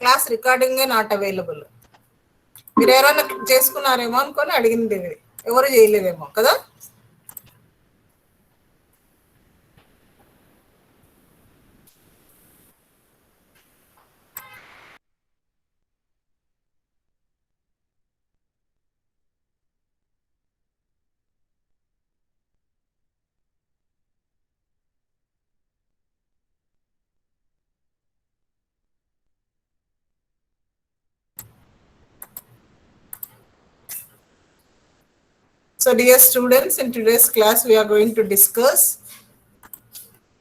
Class రికార్డింగే not available. మీరు ఎవరైనా చేసుకున్నారేమో అనుకొని అడిగింది, ఎవరు చేయలేదేమో కదా. So dear students, in today's class we are going to discuss.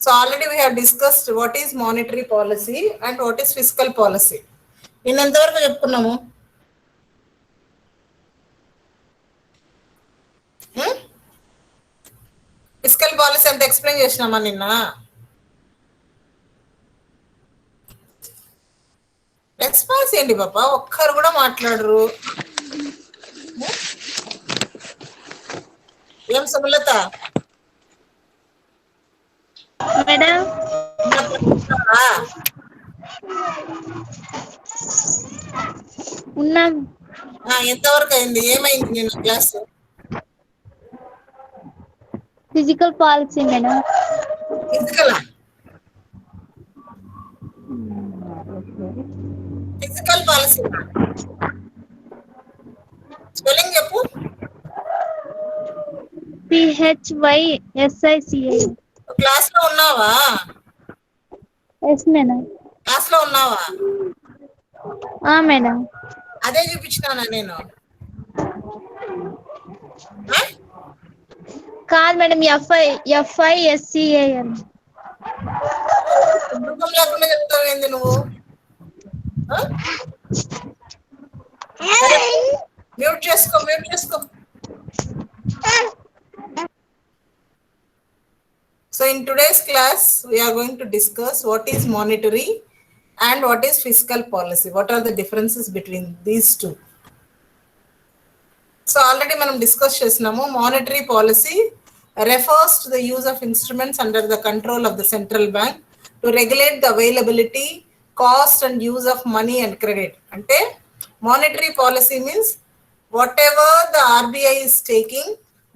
So already we have discussed what is monetary policy and what is fiscal policy. నిన్న ఎంతవరకు చెప్పుకున్నాము? Fiscal policy అంత ఎక్స్ప్లెయిన్ చేసినామా నిన్న? రెస్పాన్స్ ఏంటి పాపా, ఒక్కరు కూడా మాట్లాడరు. ఏం సుమలత మేడం? ఉన్నాం. ఎంతవరకు అయింది? ఏమైంది నిన్న class? Physical policy madam. Physical physical policy spelling చెప్పు. PHYSICA. క్లాస్ లో ఉన్నావా? Yes madam. క్లాస్ లో ఉన్నావా? మేడం. అదే చూపించినానా నేను? కాదు మేడం, FISCAN. దుఃఖం లేకుండా చెప్తావు ఏంది నువ్వు? మ్యూట్ చేసుకో. So in today's class we are going to discuss what is monetary and what is fiscal policy. What are the differences between these two? So already మనం డిస్కస్ చేసినాము. Monetary policy refers to the use of instruments under the control of the central bank to regulate the availability, cost and use of money and credit. అంటే monetary policy means whatever the RBI is taking,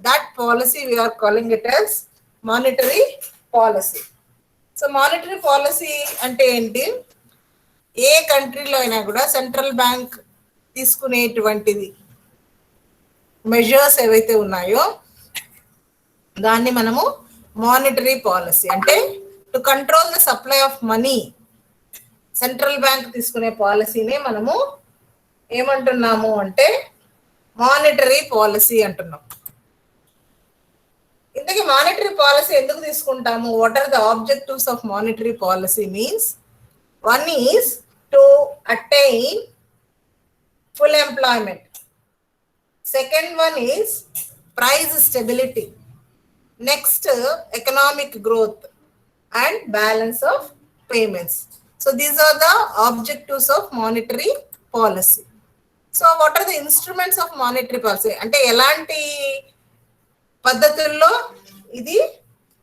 that policy we are calling it as monetary policy. So monetary policy అంటే ఏంటి? ఏ కంట్రీలో అయినా కూడా central bank తీసుకునేటువంటిది measures ఏవైతే ఉన్నాయో దాన్ని మనము మానిటరీ పాలసీ అంటే to control the supply of money. Central bank తీసుకునే పాలసీనే మనము ఏమంటున్నాము అంటే మానిటరీ పాలసీ అంటున్నాం. ఇంతకీ మానిటరీ పాలసీ ఎందుకు తీసుకుంటాము? What are the objectives of monetary policy means, one is to attain full employment. Second one is price stability. Next, economic growth and balance of payments. So these are the objectives of monetary policy. So what are the instruments of monetary policy? అంటే ఎలాంటి పద్ధతుల్లో ఇది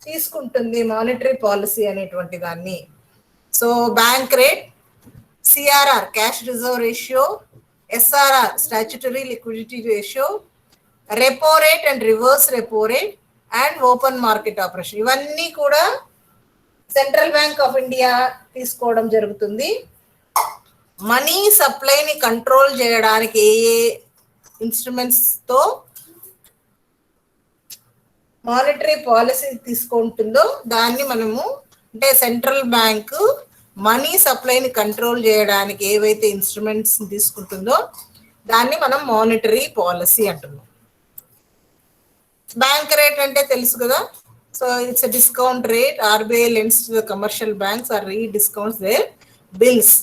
తీసుకుంటుంది monetary policy అనేటువంటి దాన్ని? So bank rate, CRR cash reserve ratio, SRR statutory liquidity ratio, repo rate and reverse repo rate and open market operation. ఇవన్నీ కూడా central bank of India తీసుకోవడం జరుగుతుంది. మనీ సప్లైని కంట్రోల్ చేయడానికి ఏ ఇన్స్ట్రుమెంట్స్తో మానిటరీ పాలసీ తీసుకుంటుందో దాన్ని మనము అంటే సెంట్రల్ బ్యాంకు మనీ సప్లైని కంట్రోల్ చేయడానికి ఏవైతే ఇన్స్ట్రుమెంట్స్ తీసుకుంటుందో దాన్ని మనం మానిటరీ పాలసీ అంటున్నాం. బ్యాంక్ రేట్ అంటే తెలుసు కదా. So it's a discount rate. RBI lends to the commercial banks or rediscounts their bills.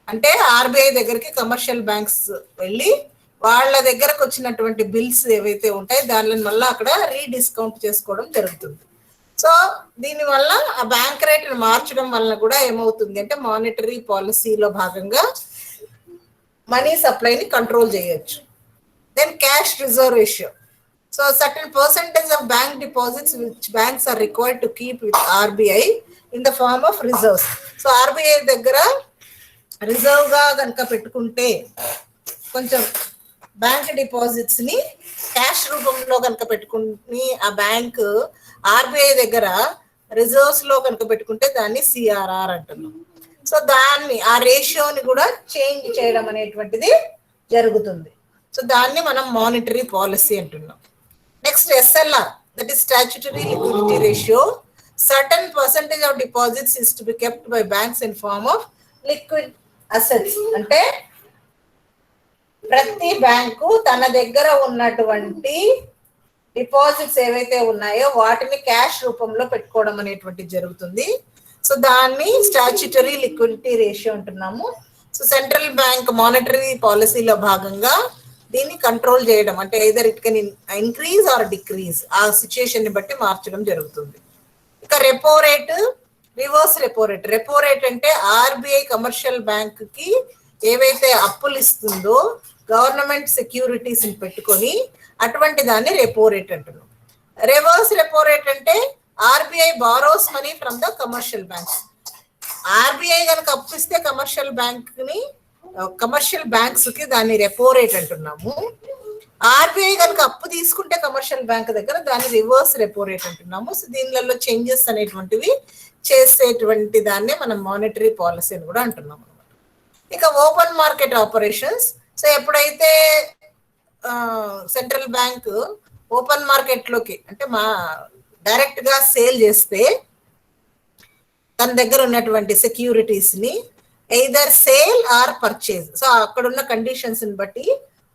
అంటే ఆర్బీఐ దగ్గరికి కమర్షియల్ బ్యాంక్స్ వెళ్ళి వాళ్ళ దగ్గరకు వచ్చినటువంటి బిల్స్ ఏవైతే ఉంటాయో దాని వల్ల అక్కడ రీడిస్కౌంట్ చేసుకోవడం జరుగుతుంది. సో దీనివల్ల ఆ బ్యాంక్ రేట్ని మార్చడం వలన కూడా ఏమవుతుంది అంటే మానిటరీ పాలసీలో భాగంగా మనీ సప్లైని కంట్రోల్ చేయొచ్చు. Then cash reserve ratio. So certain percentage of bank deposits which banks are required to keep with RBI in the form of reserves. So RBI దగ్గర రిజర్వ్గా కనుక పెట్టుకుంటే కొంచెం బ్యాంక్ డిపాజిట్స్ ని క్యాష్ రూపంలో కనుక పెట్టుకుని ఆ బ్యాంక్ ఆర్బీఐ దగ్గర రిజర్వ్స్ లో కనుక పెట్టుకుంటే దాన్ని సిఆర్ఆర్ అంటున్నాం. సో దాన్ని ఆ రేషియోని కూడా చేంజ్ చేయడం అనేటువంటిది జరుగుతుంది. సో దాన్ని మనం మానిటరీ పాలసీ అంటున్నాం. Next SLR, that is statutory liquidity ratio. Certain percentage of deposits is to be kept by banks in form of liquid assets. అంటే ప్రతి బ్యాంకు తన దగ్గర ఉన్నటువంటి డిపాజిట్స్ ఏవైతే ఉన్నాయో వాటిని క్యాష్ రూపంలో పెట్టుకోవడం అనేటువంటిది జరుగుతుంది. సో దాన్ని స్టాట్యూటరీ లిక్విడిటీ రేషియో అంటున్నాము. సో సెంట్రల్ బ్యాంక్ మానిటరీ పాలసీలో భాగంగా దీన్ని కంట్రోల్ చేయడం, అంటే either it can increase or decrease, ఆ సిచ్యుయేషన్ ని బట్టి మార్చడం జరుగుతుంది. ఇక repo rate, reverse repo rate. Repo rate అంటే ఆర్బీఐ కమర్షియల్ బ్యాంక్ కి ఏవైతే అప్పులు ఇస్తుందో గవర్నమెంట్ సెక్యూరిటీస్ ని పెట్టుకొని అటువంటి దాన్ని రెపో రేట్ అంటున్నాం. రివర్స్ రెపో రేట్ అంటే RBI borrows money from the commercial banks. RBI కనుక అప్పు ఇస్తే కమర్షియల్ బ్యాంక్స్ కి దాన్ని రెపో రేట్ అంటున్నాము. ఆర్బీఐ కనుక అప్పు తీసుకుంటే కమర్షియల్ బ్యాంక్ దగ్గర దాన్ని రివర్స్ రెపో రేట్ అంటున్నాము. సో దీనిలో చేంజెస్ అనేటువంటివి చేసేటువంటి దాన్నే మనం మానిటరీ పాలసీ అని కూడా అంటున్నాము. ఇక ఓపెన్ మార్కెట్ ఆపరేషన్స్. సో ఎప్పుడైతే సెంట్రల్ బ్యాంక్ ఓపెన్ మార్కెట్ లోకి అంటే డైరెక్ట్ గా సేల్ చేస్తే తన దగ్గర ఉన్నటువంటి సెక్యూరిటీస్ ని either sale or purchase, so అక్కడ ఉన్న కండిషన్స్ ని బట్టి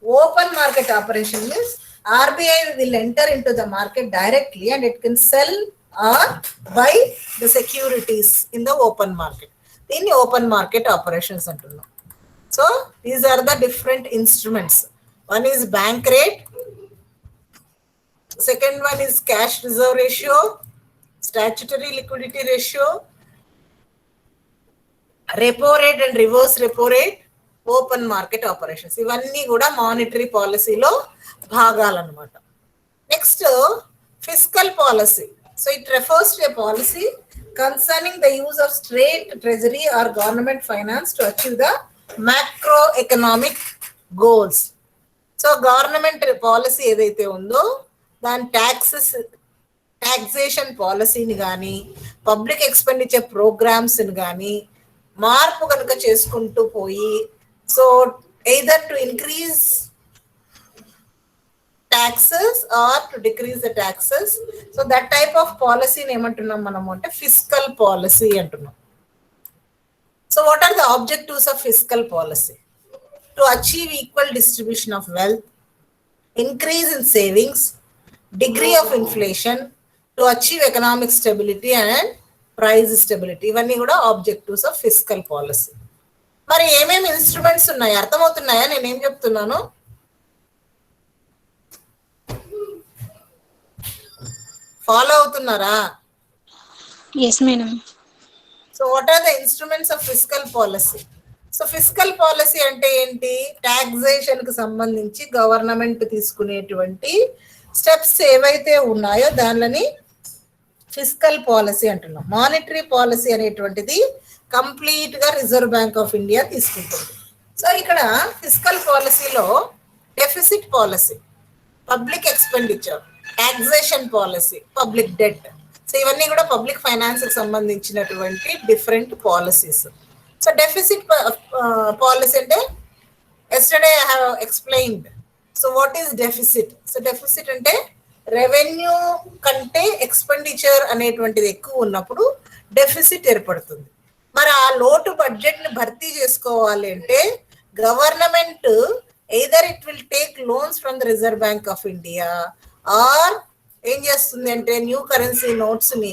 open market operation means RBI will enter in to the market directly and it can sell or buy the securities in the open market. దీన్ని open market operations అంటున్నాం. So these are the different instruments. One is bank rate, second one is cash reserve ratio, statutory liquidity ratio, repo rate and reverse repo rate, open market operations. ఇవన్నీ కూడా monetary పాలసీలో భాగాలన్నమాట. Next fiscal policy. So it refers to a policy concerning the use of state treasury or government finance to achieve the macro economic goals. So government policy ఏదైతే ఉందో దాని taxation పాలసీని కానీ public expenditure ప్రోగ్రామ్స్ని కానీ మార్పు కనుక చేసుకుంటూ పోయి, so either to increase taxes or to decrease the taxes. So that type of policy ఏమంటున్నాం మనము అంటే ఫిస్కల్ పాలసీ అంటున్నాం. So what are the objectives of fiscal policy? To achieve equal distribution of wealth, increase in savings, degree of inflation, to achieve economic stability and price stability. ఇవన్నీ కూడా objectives of fiscal policy. మరి ఏమేమి instruments ఉన్నాయి, అర్థమవుతున్నాయా నేనేం చెప్తున్నాను? Follow అవుతున్నారా? yes madam. So what are the instruments of fiscal policy? So fiscal policy అంటే ఏంటి? టాక్సేషన్ కు సంబంధించి గవర్నమెంట్ తీసుకునేటువంటి స్టెప్స్ ఏవైతే ఉన్నాయో దానిని ఫిస్కల్ పాలసీ అంటున్నాం. మానిటరీ పాలసీ అనేటువంటిది కంప్లీట్ గా రిజర్వ్ బ్యాంక్ ఆఫ్ ఇండియా తీసుకుంటుంది. సో ఇక్కడ ఫిస్కల్ పాలసీలో deficit policy, public expenditure, taxation policy, public debt, so ఇవన్నీ కూడా పబ్లిక్ ఫైనాన్స్ కి సంబంధించినటువంటి different policies. So deficit policy అంటే yesterday I have explained. So what is deficit? So deficit అంటే revenue కంటే ఎక్స్పెండిచర్ అనేటువంటిది ఎక్కువ ఉన్నప్పుడు డెఫిసిట్ ఏర్పడుతుంది. మరి ఆ లోటు బడ్జెట్ ని భర్తీ చేసుకోవాలి అంటే government either it will take loans from the Reserve Bank of India or ఏం చేస్తుంది అంటే న్యూ కరెన్సీ నోట్స్ ని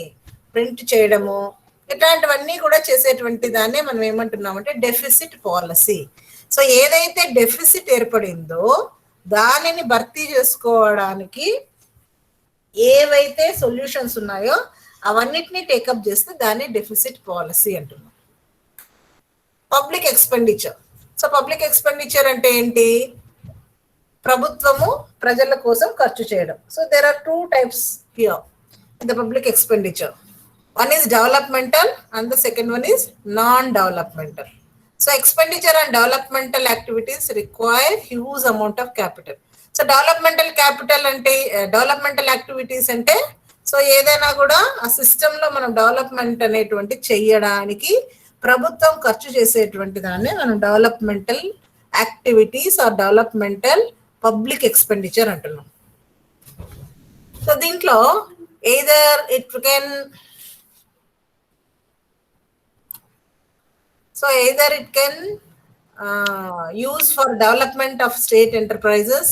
ప్రింట్ చేయడము, ఇట్లాంటివన్నీ కూడా చేసేటువంటి దాన్నే మనం ఏమంటున్నామంటే డెఫిసిట్ పాలసీ. సో ఏదైతే డెఫిసిట్ ఏర్పడిందో దానిని భర్తీ చేసుకోవడానికి ఏవైతే సొల్యూషన్స్ ఉన్నాయో అవన్నిటిని టేకప్ చేస్తే దాన్ని డెఫిసిట్ పాలసీ అంటున్నాం. Public expenditure. So public expenditure అంటే ఏంటి? ప్రభుత్వము ప్రజల కోసం ఖర్చు చేయడం. So there are two types here in the public expenditure. One is developmental and the second one is non-developmental. So expenditure and developmental activities require huge amount of capital. So developmental capital అంటే developmental activities అంటే so ఏదైనా కూడా ఆ system లో మనం development అనేటువంటి చెయ్యడానికి ప్రభుత్వం ఖర్చు చేసేటువంటి దాన్ని మనం developmental activities or developmental public expenditure అంటున్నాం. సో దీంట్లో either it can use for development of state enterprises,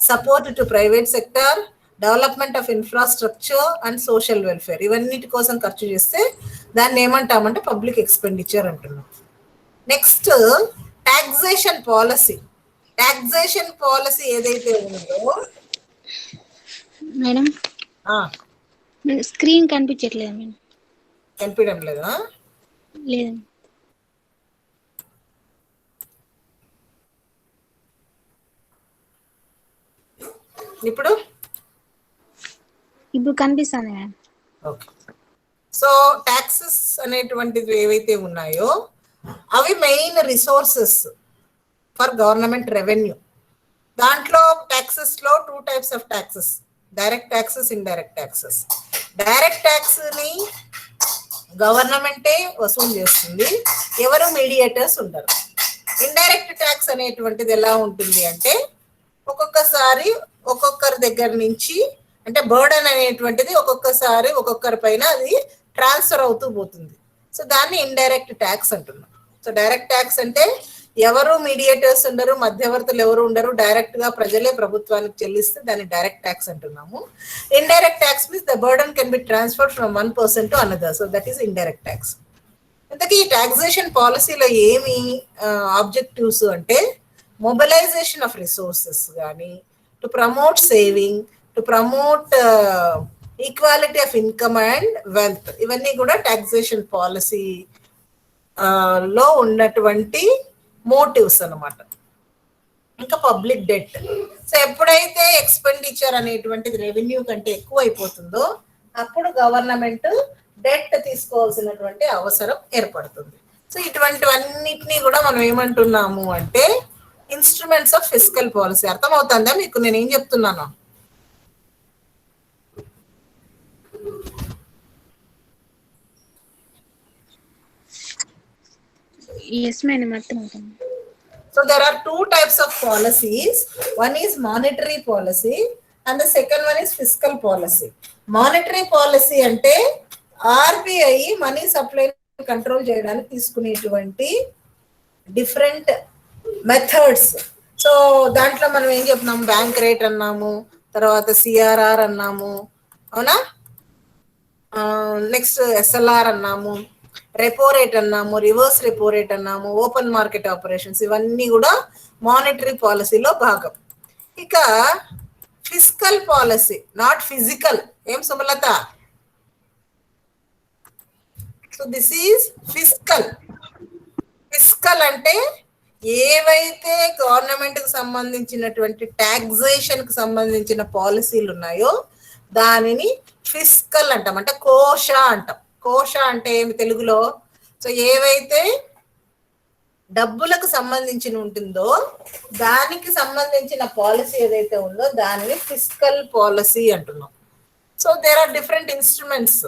support to private sector, development of infrastructure and social welfare. ఇవన్నిటి కోసం ఖర్చు చేస్తే దాన్ని ఏమంటామంటే పబ్లిక్ ఎక్స్పెండిచర్ అంటున్నాం. Next taxation policy. Taxation policy ఏదైతే ఉందో మేడం స్క్రీన్ కనిపించట్లేదు మేడం. కనిపించడం లేదా? లేదు. ఇప్పుడు కనిపిస్తుంది మేడం. ఓకే. సో ట్యాక్సెస్ అనేటువంటివి ఏవైతే ఉన్నాయో అవి main resources for government revenue. దాంట్లో ట్యాక్సెస్ లో 2 types of taxes, direct taxes, indirect taxes. Direct tax ని గవర్నమెంటే వసూలు చేస్తుంది, ఎవరు మీడియేటర్స్ ఉండరు. ఇండైరెక్ట్ ట్యాక్స్ అనేటువంటిది ఎలా ఉంటుంది అంటే ఒక్కొక్కసారి ఒక్కొక్కరి దగ్గర నుంచి అంటే బర్డన్ అనేటువంటిది ఒక్కొక్కసారి ఒక్కొక్కరి పైన అది ట్రాన్స్ఫర్ అవుతూ పోతుంది. సో దాన్ని ఇండైరెక్ట్ ట్యాక్స్ అంటున్నాం. సో డైరెక్ట్ ట్యాక్స్ అంటే ఎవరు మీడియేటర్స్ ఉండరు, మధ్యవర్తులు ఎవరు ఉండరు, డైరెక్ట్ గా ప్రజలే ప్రభుత్వానికి చెల్లిస్తే దాన్ని డైరెక్ట్ ట్యాక్స్ అంటున్నాము. Indirect tax means the burden can be transferred from one person to another. So that is indirect tax. ఇంతకీ ఈ టాక్సేషన్ పాలసీలో ఏమి ఆబ్జెక్టివ్స్ అంటే మొబిలైజేషన్ ఆఫ్ రిసోర్సెస్ కానీ, to promote saving, to promote equality of income and wealth. ఇవన్నీ కూడా taxation policy లో ఉన్నటువంటి మోటివ్స్ అన్నమాట. ఇంకా పబ్లిక్ డెట్. సో ఎప్పుడైతే ఎక్స్పెండిచర్ అనేటువంటిది రెవెన్యూ కంటే ఎక్కువ అయిపోతుందో అప్పుడు గవర్నమెంట్ డెట్ తీసుకోవాల్సినటువంటి అవసరం ఏర్పడుతుంది. సో ఇటువంటివన్నిటినీ కూడా మనం ఏమంటున్నాము అంటే ఇన్స్ట్రుమెంట్స్ ఆఫ్ ఫిస్కల్ పాలసీ. అర్థమవుతుందా మీకు నేను ఏం చెప్తున్నాను? Yes, madam. So there are 2 types of policies. One is monetary policy and the second one is fiscal policy. Monetary policy అంటే ఆర్బిఐ మనీ సప్లై కంట్రోల్ చేయడానికి తీసుకునేటువంటి డిఫరెంట్ మెథడ్స్. సో దాంట్లో మనం ఏం చెప్తున్నాము, బ్యాంక్ రేట్ అన్నాము, తర్వాత సిఆర్ఆర్ అన్నాము, అవునా, నెక్స్ట్ ఎస్ఎల్ఆర్ అన్నాము, రెపో రేట్ అన్నాము, రివర్స్ రెపో రేట్ అన్నాము, ఓపెన్ మార్కెట్ ఆపరేషన్స్. ఇవన్నీ కూడా మానిటరీ పాలసీలో భాగం. ఇక ఫిస్కల్ పాలసీ, నాట్ ఫిజికల్. ఏం Sumalatha? So this is fiscal. Fiscal అంటే ఏవైతే గవర్నమెంట్ కి సంబంధించినటువంటి టాక్సేషన్ కి సంబంధించిన పాలసీలు ఉన్నాయో దానిని ఫిస్కల్ అంటాం, అంటే కోశ అంటాం. కోశ అంటే ఏమి తెలుగులో? సో ఏవైతే డబ్బులకు సంబంధించి ఉంటుందో దానికి సంబంధించిన పాలసీ ఏదైతే ఉందో దానిని ఫిస్కల్ పాలసీ అంటున్నాం. So there are different instruments.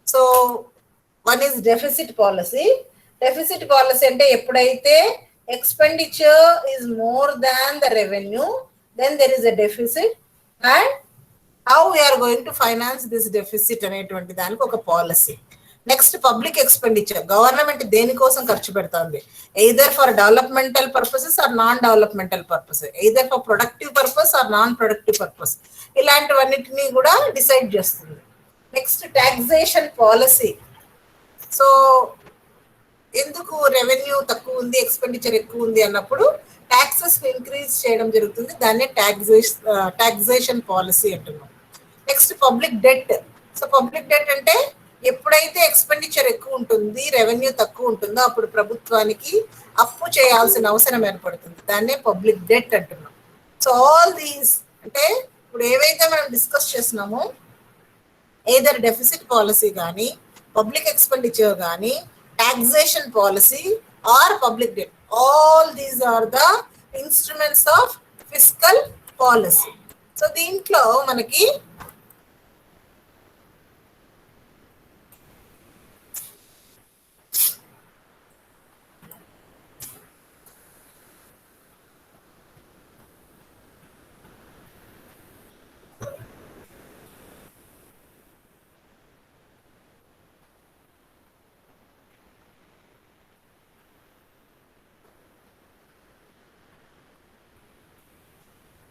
So one is deficit policy. Deficit policy అంటే ఎప్పుడైతే expenditure is more than the revenue then there is a deficit and how we are going to finance this deficit అనేటువంటి దానికి ఒక policy. Next public expenditure. Government దేనికోసం ఖర్చు పెడుతుంది? Either for developmental purposes or non developmental purposes, either for productive purpose or non productive purpose. ఇలాంటివన్నిటినీ కూడా decide చేస్తుంది. Next taxation policy. So ఎందుకు రెవెన్యూ తక్కువ ఉంది, ఎక్స్పెండిచర్ ఎక్కువ ఉంది అన్నప్పుడు ట్యాక్సెస్ ఇంక్రీజ్ చేయడం జరుగుతుంది. దాన్నే టాక్సేషన్ పాలసీ అంటున్నాం. Next public debt. So public debt అంటే ఎప్పుడైతే ఎక్స్పెండిచర్ ఎక్కువ ఉంటుంది, రెవెన్యూ తక్కువ ఉంటుందో అప్పుడు ప్రభుత్వానికి అప్పు చేయాల్సిన అవసరం ఏర్పడుతుంది. దాన్నే పబ్లిక్ డెట్ అంటున్నాం. సో ఆల్ దీస్ అంటే ఇప్పుడు ఏవైతే మనం డిస్కస్ చేస్తున్నామో ఎయిదర్ డెఫిసిట్ పాలసీ కానీ, పబ్లిక్ ఎక్స్పెండిచర్ కానీ, taxation policy or public debt, All these are the instruments of fiscal policy. So దీంట్లో మనకి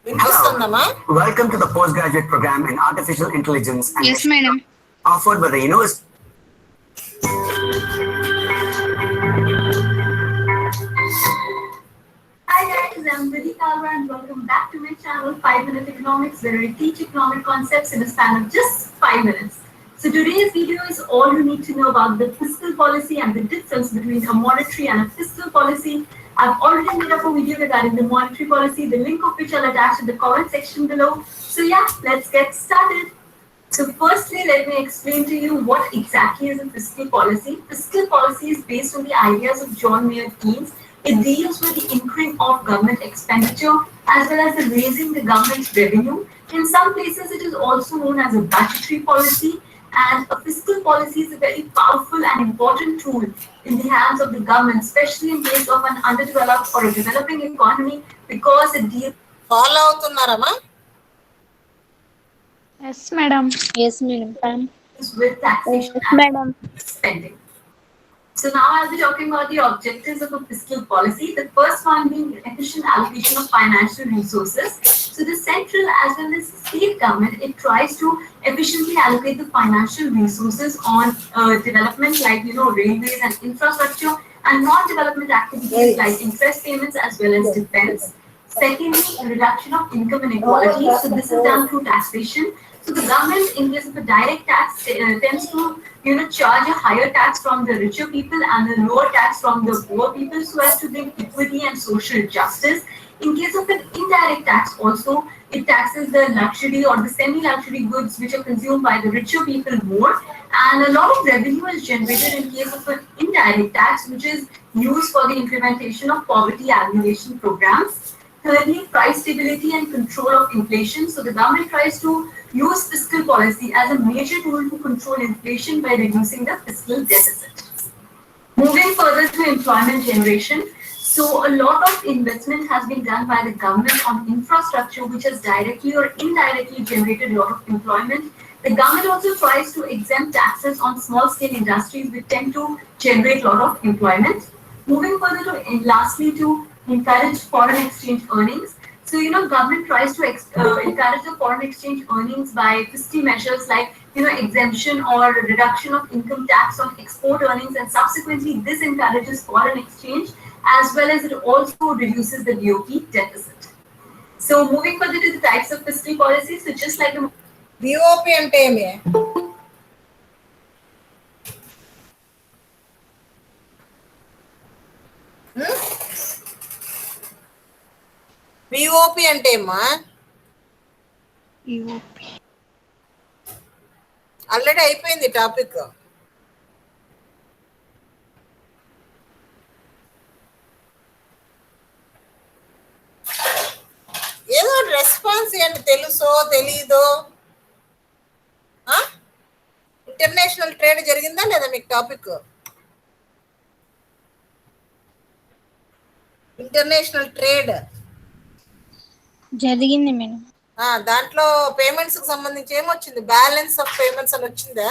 వినిపిస్తుందమ్మా? Welcome to the postgraduate program in artificial intelligence and Yes, madam. offered by the University. Hi guys, I'm Vidhi Kalra and welcome back to my channel 5 Minute Economics, where I teach economic concepts in a span of just 5 minutes. So today's video is all you need to know about the fiscal policy and the difference between a monetary and a fiscal policy. I've already made up a video regarding the monetary policy, the link of which I'll attach in the comment section below. So yeah, let's get started. So firstly, let me explain to you what exactly is a fiscal policy. Fiscal policy is based on the ideas of John Maynard Keynes. It deals with the increase of government expenditure as well as the raising the government's revenue. In some places, it is also known as a budgetary policy. And a fiscal policy is a very powerful and important tool in the hands of the government, especially in case of an underdeveloped or a developing economy, because it deals follow అవుతున్నారమ్మా? Yes, madam. Yes, madam. with taxation Yes, and madam. spending. So now I'll be talking about the objectives of a fiscal policy. The first one being efficient allocation of financial resources. So the central as well as state government, it tries to efficiently allocate the financial resources on development like railways and infrastructure, and non-development activities like interest payments as well as defense. Secondly, a reduction of income inequality. So this is done through taxation. So the government, in case of a direct tax, tends to charge a higher tax from the richer people and a lower tax from the poor people, so as to bring equity and social justice. In case of an indirect tax, also it taxes the luxury or the semi-luxury goods which are consumed by the richer people more, and a lot of revenue is generated in case of an indirect tax, which is used for the implementation of poverty alleviation programs. Thirdly, price stability and control of inflation. So the government tries to use fiscal policy as a major tool to control inflation by reducing the fiscal deficit. Moving further to employment generation. So a lot of investment has been done by the government on infrastructure, which has directly or indirectly generated a lot of employment. The government also tries to exempt taxes on small scale industries, which tend to generate a lot of employment. Moving further to, and lastly, to encourage foreign exchange earnings. So, government tries to encourage the foreign exchange earnings by fiscal measures like, exemption or reduction of income tax on export earnings, and subsequently this encourages foreign exchange as well as it also reduces the DOP deficit. So, moving further to the types of fiscal policy, so just like the BOP అంటే ఏమి? BOP అంటే ఏమ్మా? UP. Already అయిపోయింది topic. ఏదో response ఏంటి, తెలుసో తెలీదో? International trade జరిగిందా లేదా మీకు టాపిక్? ఇంటర్నేషనల్ ట్రేడ్ జరిగింది మేడం. దాంట్లో పేమెంట్స్ కి సంబంధించి ఏమొచ్చింది? బ్యాలెన్స్ ఆఫ్ పేమెంట్స్ అని వచ్చిందా?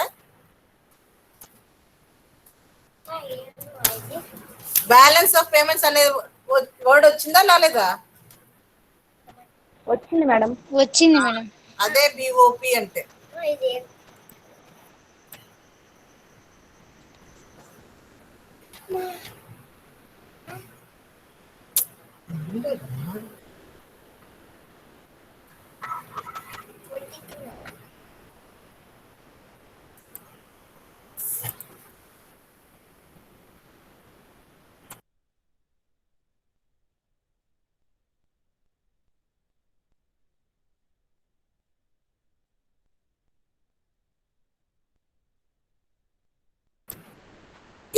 బ్యాలెన్స్ ఆఫ్ పేమెంట్స్ అనే వర్డ్ వచ్చిందా రాలేదా? వచ్చింది మేడం. వచ్చింది మేడం. అదే బిఓపి అంటే.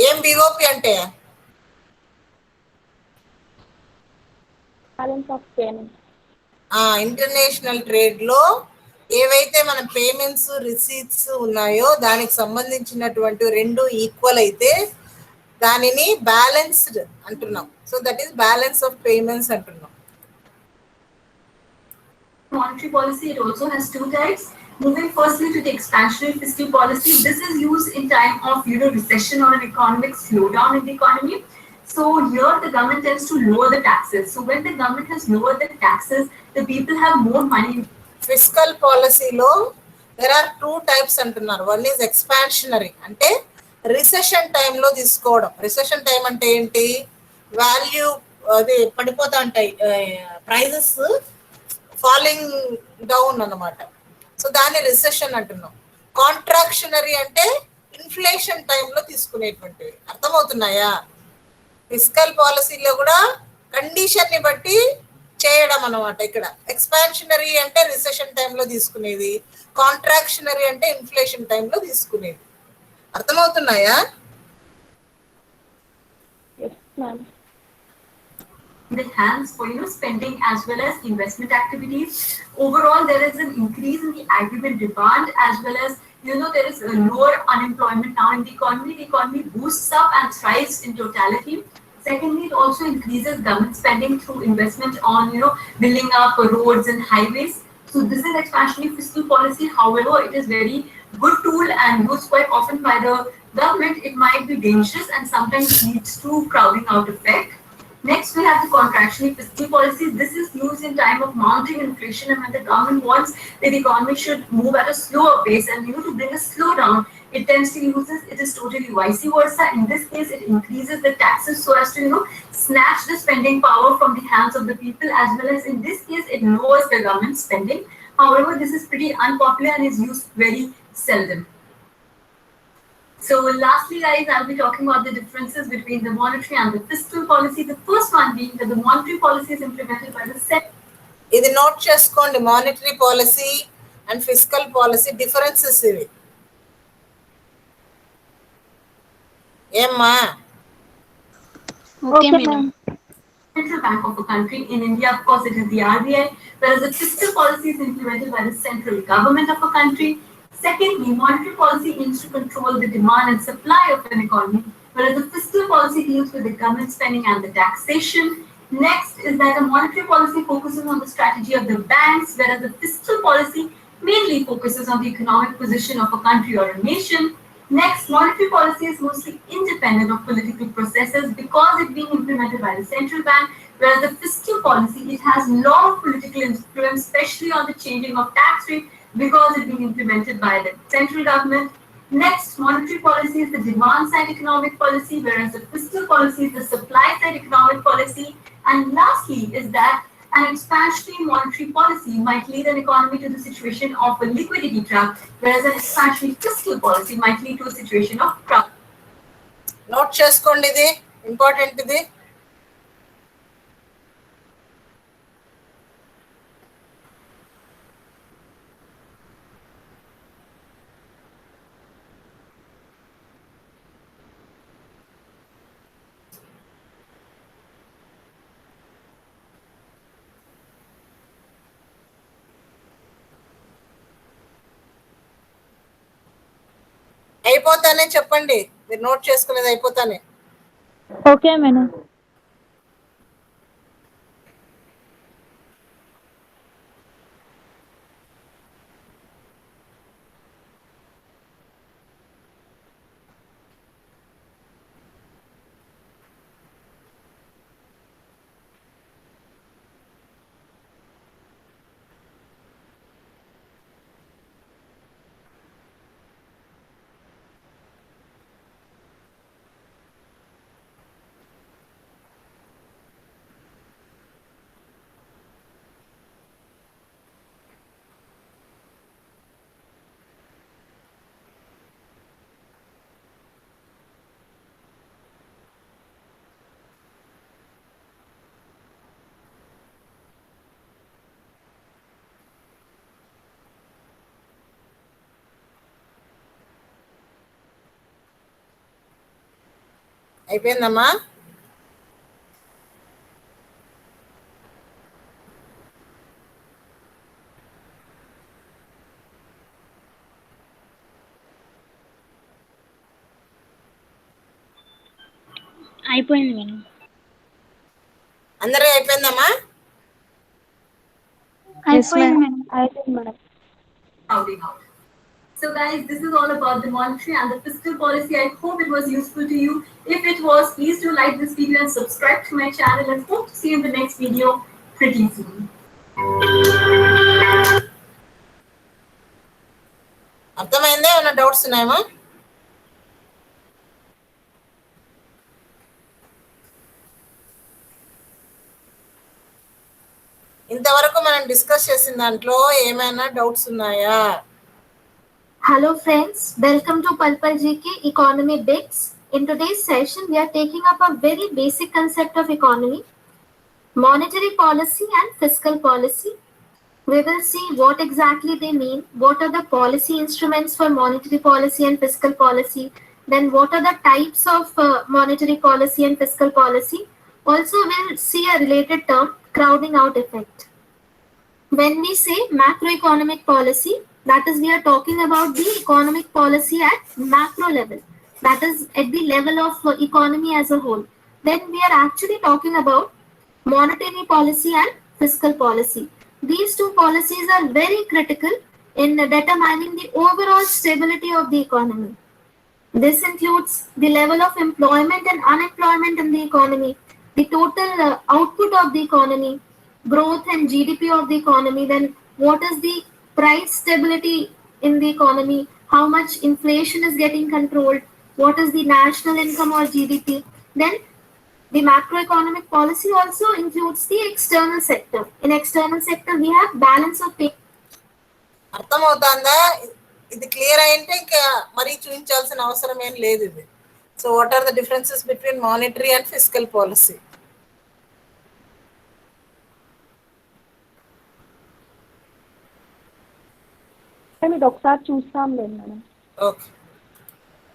ఏం బిఓపి అంటే? Balance of payment. ఇంటర్నేషనల్ ట్రేడ్లో ఏవైతే మన పేమెంట్స్ రిసీట్స్ ఉన్నాయో దానికి సంబంధించినటువంటి రెండు ఈక్వల్ అయితే దానిని బ్యాలెన్స్డ్ అంటున్నాం. So that is balance of payments అంటున్నాం. Monetary policy, it also has two types. Moving firstly to the expansionary fiscal policy, this is used in time of recession or an economic slowdown in the economy. So here the government tends to lower the taxes. So when the government has lowered the taxes, the people have more money. Fiscal పాలసీలో there are two types అంటున్నారు. One is expansionary, అంటే recession టైంలో తీసుకోవడం. Recession time అంటే ఏంటి? Value అది పడిపోతూ ఉంటాయి, ప్రైజెస్ ఫాలింగ్ డౌన్ అన్నమాట. సో దాన్ని రిసెషన్ అంటున్నాం. కాంట్రాక్షనరీ అంటే ఇన్ఫ్లేషన్ టైంలో తీసుకునేటువంటివి. అర్థమవుతున్నాయా? ఫిస్కల్ పాలసీలో కూడా కండిషన్ని బట్టి చేయడం అన్నమాట. ఇక్కడ ఎక్స్పాన్షనరీ అంటే రిసెషన్ టైంలో తీసుకునేది, కాంట్రాక్షనరీ అంటే ఇన్ఫ్లేషన్ టైంలో తీసుకునేది. అర్థమవుతున్నాయా? Yes ma'am. The hands for spending as well as investment activities. Overall, there is an increase in the aggregate demand as well as there is a lower unemployment now in the economy. The economy boosts up and thrives in totality. Secondly, it also increases government spending through investment on building up roads and highways. So this is expansionary fiscal policy. However, it is very good tool and used quite often by the government. It might be dangerous and sometimes leads to crowding out effect. Next, we have the contractionary fiscal policy. This is used in time of mounting inflation and when the government wants that the economy should move at a slower pace and to bring a slowdown, it tends to use this. It is totally vice versa. In this case, it increases the taxes so as to snatch the spending power from the hands of the people, as well as in this case, it lowers the government spending. However, this is pretty unpopular and is used very seldom. So lastly, guys, I'll be talking about the differences between the monetary and the fiscal policy. The first one being that the monetary policy is implemented by the ఇది note చేసుకోండి. Monetary policy and fiscal policy differences ఇవి. ఏమ్మా? Okay madam. Central Bank of a country. In India, of course, it is the RBI, whereas the fiscal policy is implemented by the central government of a country. Secondly, monetary policy aims to control the demand and supply of an economy, whereas the fiscal policy deals with the government spending and the taxation. Next is that the monetary policy focuses on the strategy of the banks, whereas the fiscal policy mainly focuses on the economic position of a country or a nation. Next, monetary policy is mostly independent of political processes because it's being implemented by the central bank, whereas the fiscal policy, it has a lot of political influence, especially on the changing of tax rate, because it's being implemented by the central government. Next, monetary policy is the demand side economic policy, whereas the fiscal policy is the supply side economic policy. And lastly is that an expansionary monetary policy might lead an economy to the situation of a liquidity trap, whereas an expansionary fiscal policy might lead to a situation of crowd. Note చేసుకోండి, ఇది important. ఇది అయిపోతానే చెప్పండి. మీరు note చేసుకునేది అయిపోతానే. Okay madam. అయిపోయిందమ్మా? అయిపోయింది మేడం. అందరూ అయిపోయిందమ్మా? అయిపోయింది మేడం. అయిపోయింది madam. Outing out. So guys, this is all about the monetary and the fiscal policy. I hope it was useful to you. If it was, please do like this video and subscribe to my channel, and hope to see you in the next video pretty soon. అర్థమైందా? ఏమైనా doubts ఉన్నాయమ్మా? ఇంతవరకు మనం discuss చేసిన దాంట్లో ఏమైనా doubts ఉన్నాయా? Hello friends, welcome to Palpal GK Economy Bits. In today's session, we are taking up a very basic concept of economy, monetary policy and fiscal policy. We will see what exactly they mean, what are the policy instruments for monetary policy and fiscal policy, then what are the types of monetary policy and fiscal policy. Also, we'll see a related term, crowding out effect. When we say macroeconomic policy, that is, we are talking about the economic policy at macro level, that is at the level of economy as a whole. Then we are actually talking about monetary policy and fiscal policy. These two policies are very critical in determining the overall stability of the economy. This includes the level of employment and unemployment in the economy, the total output of the economy, growth and GDP of the economy, then what is the price stability in the economy, how much inflation is getting controlled, what is the national income or GDP. Then the macroeconomic policy also includes the external sector. In external sector, we have balance of payments. అర్థమవుతుందా? ఇది clear అయింటే ఇంకా మరీ చూపించాల్సిన అవసరం ఏం లేదు ఇది. So what are the differences between monetary and fiscal policy? ఇది ఒకసారి చూస్తాం లేదు madam. Okay.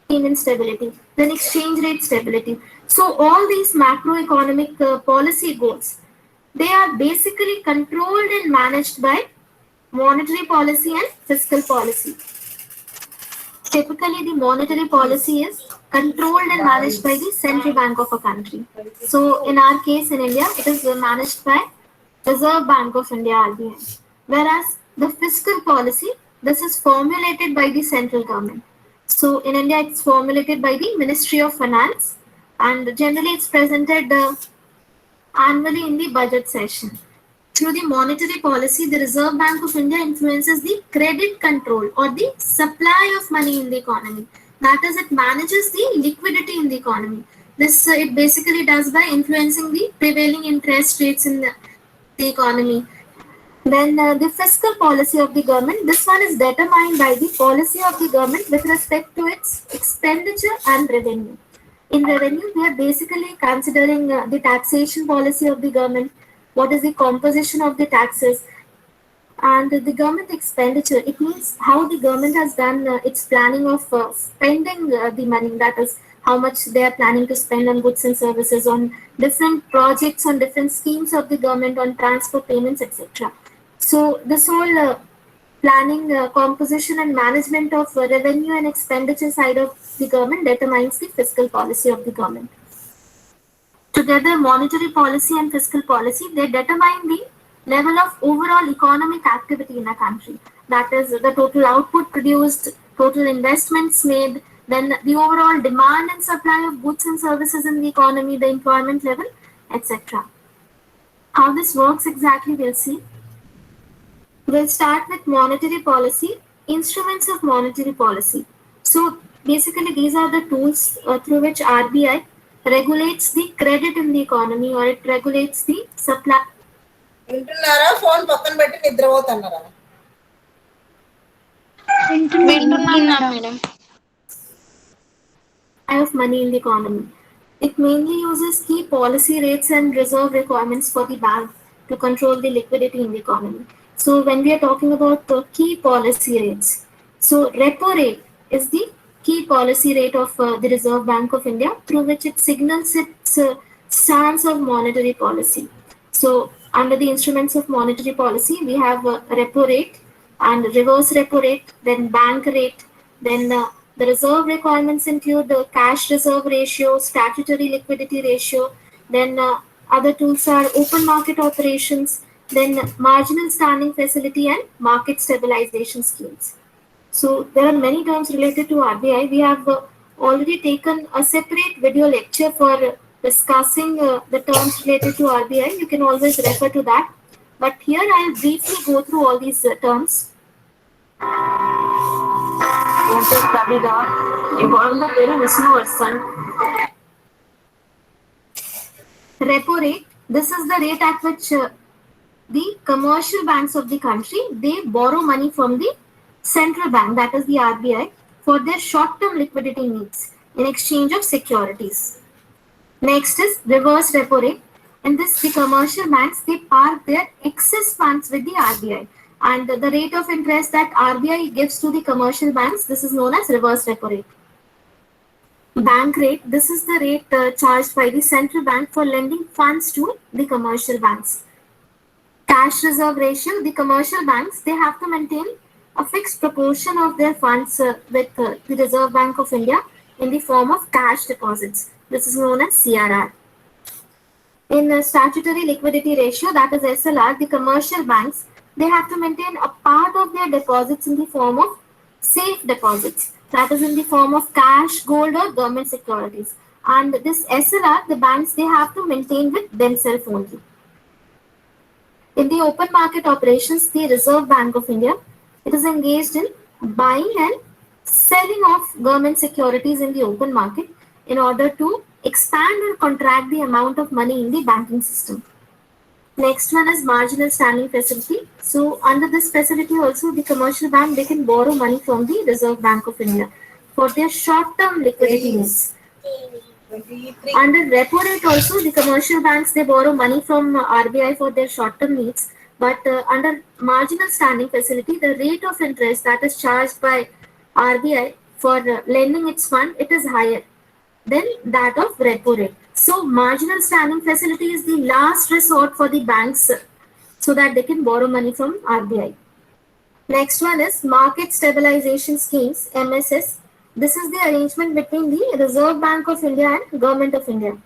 Payment stability, then exchange rate stability. So all these macroeconomic policy goals, they are basically controlled and managed by monetary policy and fiscal policy. Typically, the monetary policy is controlled and managed by the central bank of a country. So in our case in India, it is managed by Reserve Bank of India, RBI. Whereas the fiscal policy, this is formulated by the central government. So in India, it's formulated by the Ministry of Finance, and generally it's presented annually in the budget session. Through the monetary policy, the Reserve Bank of India influences the credit control or the supply of money in the economy. That is, it manages the liquidity in the economy. This it basically does by influencing the prevailing interest rates in the economy. Then the fiscal policy of the government, this one is determined by the policy of the government with respect to its expenditure and revenue. In revenue, we are basically considering the taxation policy of the government, what is the composition of the taxes, and the government expenditure. It means how the government has done its planning of spending the money, that is, how much they are planning to spend on goods and services, on different projects, on different schemes of the government, on transport payments, etc. So this whole planning, composition and management of revenue and expenditure side of the government determines the fiscal policy of the government. Together, monetary policy and fiscal policy, they determine the level of overall economic activity in a country. That is, the total output produced, total investments made, then the overall demand and supply of goods and services in the economy, the employment level, etc. How this works exactly, we'll see. We'll start with monetary policy, instruments of monetary policy. So basically, these are the tools through which RBI regulates the credit in the economy, or it regulates the supply. వింటున్నారా? Phone పక్కన పెట్టి నిద్రపోతున్నారా? వింటున్నా madam. Of money in the economy. It mainly uses key policy rates and reserve requirements for the bank to control the liquidity in the economy. So when we are talking about key policy rates, so repo rate is the key policy rate of the Reserve Bank of India, through which it signals its stance of monetary policy. So under the instruments of monetary policy, we have repo rate and reverse repo rate, then bank rate, then The reserve requirements include the cash reserve ratio, statutory liquidity ratio, then other tools are open market operations, then marginal standing facility and market stabilization schemes. So there are many terms related to RBI. We have already taken a separate video lecture for discussing the terms related to RBI. You can always refer to that. But here I'll briefly go through all these terms. Repo rate. This is the rate at which the commercial banks of the country, they borrow money from the central bank, that is the RBI, for their short-term liquidity needs in exchange of securities. Next is reverse repo rate. In this, the commercial banks, they park their excess funds with the RBI, and the rate of interest that RBI gives to the commercial banks, this is known as reverse repo rate. Bank rate, this is the rate charged by the central bank for lending funds to the commercial banks. Cash reserve ratio, the commercial banks, they have to maintain a fixed proportion of their funds with the Reserve Bank of India in the form of cash deposits. This is known as CRR. In statutory liquidity ratio, that is SLR, the commercial banks, they have to maintain a part of their deposits in the form of safe deposits, that is in the form of cash, gold or government securities. And this SLR, the banks, they have to maintain with themselves only. In the open market operations, the Reserve Bank of India, it is engaged in buying and selling of government securities in the open market in order to expand or contract the amount of money in the banking system. Next one is marginal standing facility. So under this facility also, the commercial bank, they can borrow money from the Reserve Bank of India for their short-term liquidity needs. 23. Under repo rate also, the commercial banks, they borrow money from RBI for their short-term needs. But under marginal standing facility, the rate of interest that is charged by RBI for lending its fund, it is higher than that of repo rate. So marginal standing facility is the last resort for the banks so that they can borrow money from RBI. Next one is market stabilization schemes, MSS. This is the arrangement between the Reserve Bank of India and Government of India.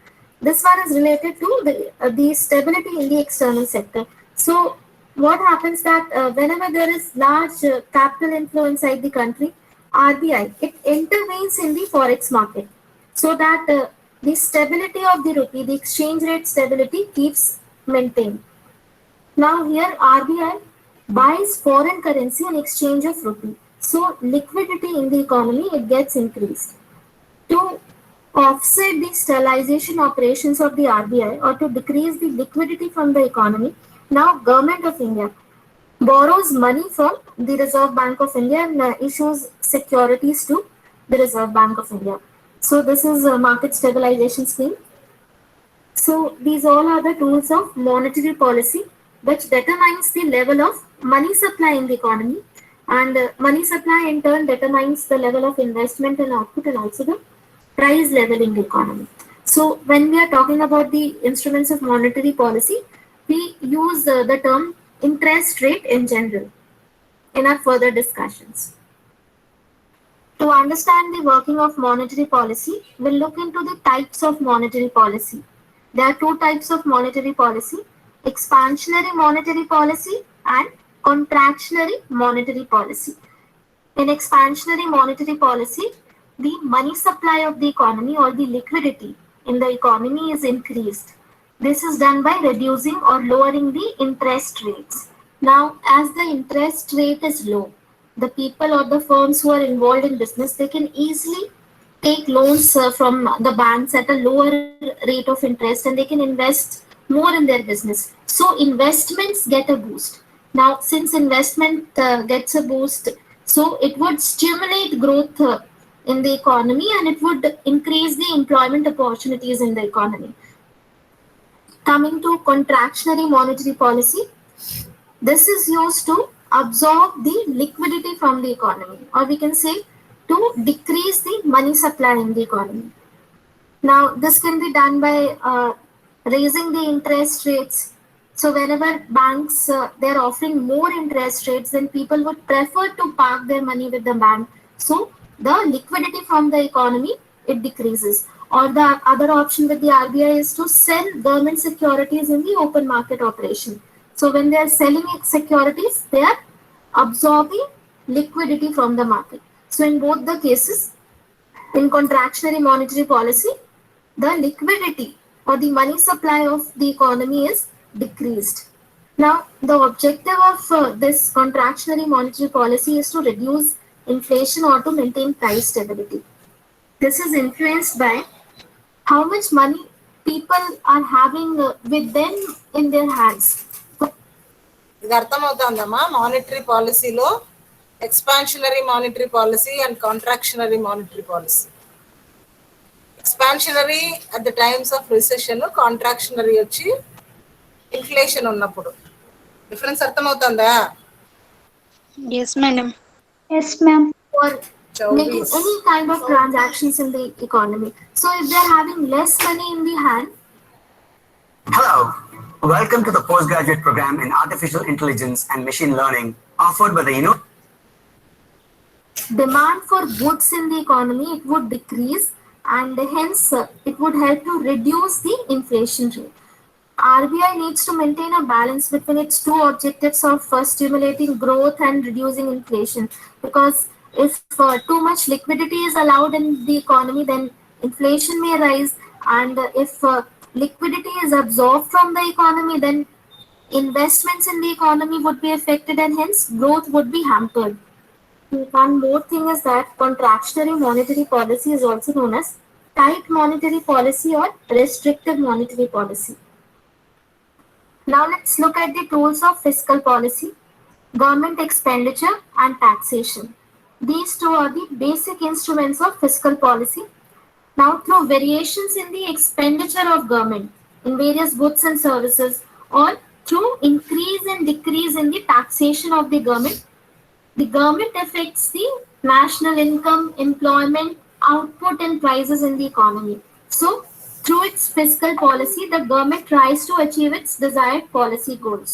This one is related to the stability in the external sector. So what happens that whenever there is large capital inflow inside the country, RBI, it intervenes in the forex market so that the stability of the rupee, the exchange rate stability keeps maintained. Now here RBI buys foreign currency in exchange of rupee. So liquidity in the economy, it gets increased. To offset the sterilization operations of the RBI or to decrease the liquidity from the economy, now Government of India borrows money from the Reserve Bank of India and issues securities to the Reserve Bank of India. So this is a market stabilization scheme. So these all are the tools of monetary policy which determines the level of money supply in the economy, and money supply in turn determines the level of investment and output and also the price level in the economy. So when we are talking about the instruments of monetary policy, we use the term interest rate in general in our further discussions. To understand the working of monetary policy, we'll look into the types of monetary policy. There are two types of monetary policy: expansionary monetary policy and contractionary monetary policy. In expansionary monetary policy, the money supply of the economy or the liquidity in the economy is increased. This is done by reducing or lowering the interest rates. Now, as the interest rate is low, the people or the firms who are involved in business, they can easily take loans from the banks at a lower rate of interest and they can invest more in their business. So investments get a boost. Now, since investment gets a boost, so it would stimulate growth in the economy and it would increase the employment opportunities in the economy. Coming to contractionary monetary policy, this is used to absorb the liquidity from the economy, or we can say to decrease the money supply in the economy. Now, this can be done by raising the interest rates. So whenever banks, they're offering more interest rates, then people would prefer to park their money with the bank. So the liquidity from the economy, it decreases. Or the other option with the RBI is to sell government securities in the open market operation. So when they are selling securities, they are absorbing liquidity from the market. So in both the cases, in contractionary monetary policy, the liquidity or the money supply of the economy is decreased. Now, the objective of this contractionary monetary policy is to reduce inflation or to maintain price stability. This is influenced by how much money people are having with them in their hands. ఇది అర్థమవుతుందమ్మా monetary పాలసీలో expansionary monetary policy and contractionary monetary policy. Expansionary at the times of recession, contractionary వచ్చి inflation ఉన్నప్పుడు. Difference అర్థమవుతుందా? Yes, madam. Yes, ma'am. For making any kind of transactions in the economy. So if they're having less money in the hand, Hello, welcome to the postgraduate program in Artificial Intelligence and Machine Learning offered by the demand for goods in the economy, it would decrease, and hence it would help to reduce the inflation rate. RBI needs to maintain a balance between its two objectives of stimulating growth and reducing inflation, because if too much liquidity is allowed in the economy, then inflation may rise, and if liquidity is absorbed from the economy, then investments in the economy would be affected and hence growth would be hampered. One more thing is that contractionary monetary policy is also known as tight monetary policy or restrictive monetary policy. Now let's look at the tools of fiscal policy, government expenditure and taxation. These two are the basic instruments of fiscal policy. Now through variations in the expenditure of government in various goods and services, or through increase and decrease in the taxation of the government affects the national income, employment, output and prices in the economy. So through its fiscal policy, the government tries to achieve its desired policy goals.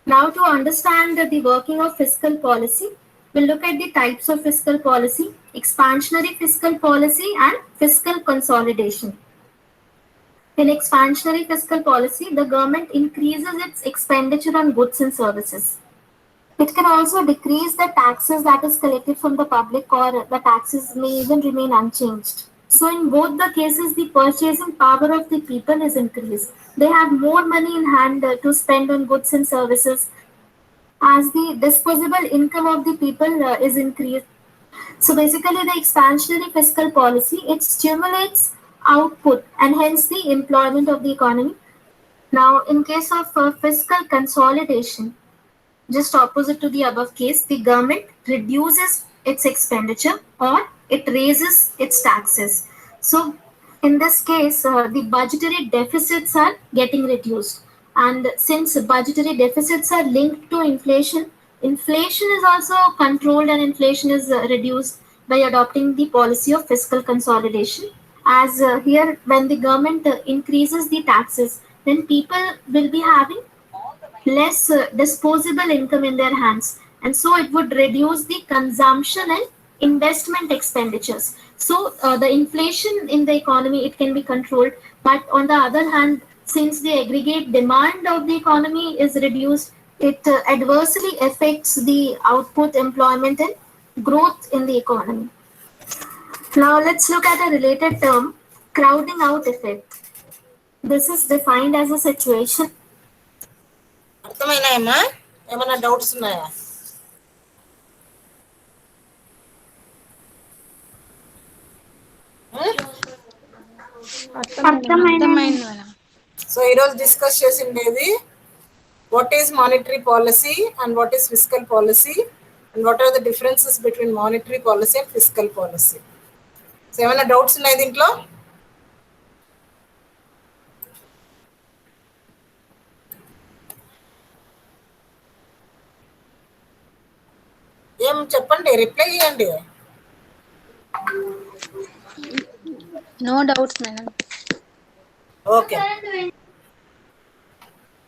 Now, to understand the working of fiscal policy, we'll look at the types of fiscal policy: expansionary fiscal policy and fiscal consolidation. In expansionary fiscal policy, the government increases its expenditure on goods and services. It can also decrease the taxes that is collected from the public, or the taxes may even remain unchanged. So in both the cases, the purchasing power of the people is increased. They have more money in hand to spend on goods and services, as the disposable income of the people is increased. So basically, the expansionary fiscal policy, it stimulates output and hence the employment of the economy. Now, in case of fiscal consolidation, just opposite to the above case, the government reduces its expenditure or it raises its taxes. So in this case, the budgetary deficits are getting reduced. And since budgetary deficits are linked to inflation, inflation is also controlled and inflation is reduced by adopting the policy of fiscal consolidation. As here, when the government increases the taxes, then people will be having less disposable income in their hands, and so it would reduce the consumption and investment expenditures. So the inflation in the economy, it can be controlled, but on the other hand, since the aggregate demand of the economy is reduced, it adversely affects the output, employment and growth in the economy. Now let's look at a related term, crowding out effect. This is defined as a situation. అర్థమైనాయమ్మా? ఏమైనా doubts ఉన్నాయా? అర్థమైంది మేడం. So ఈరోజు discuss చేసిండేది what is monetary policy and what is fiscal policy and what are the differences between monetary policy and fiscal policy. So ఏమైనా doubts ఉన్నాయి దీంట్లో? ఏం చెప్పండి, రిప్లై చేయండి. No doubts, madam. ఓకే.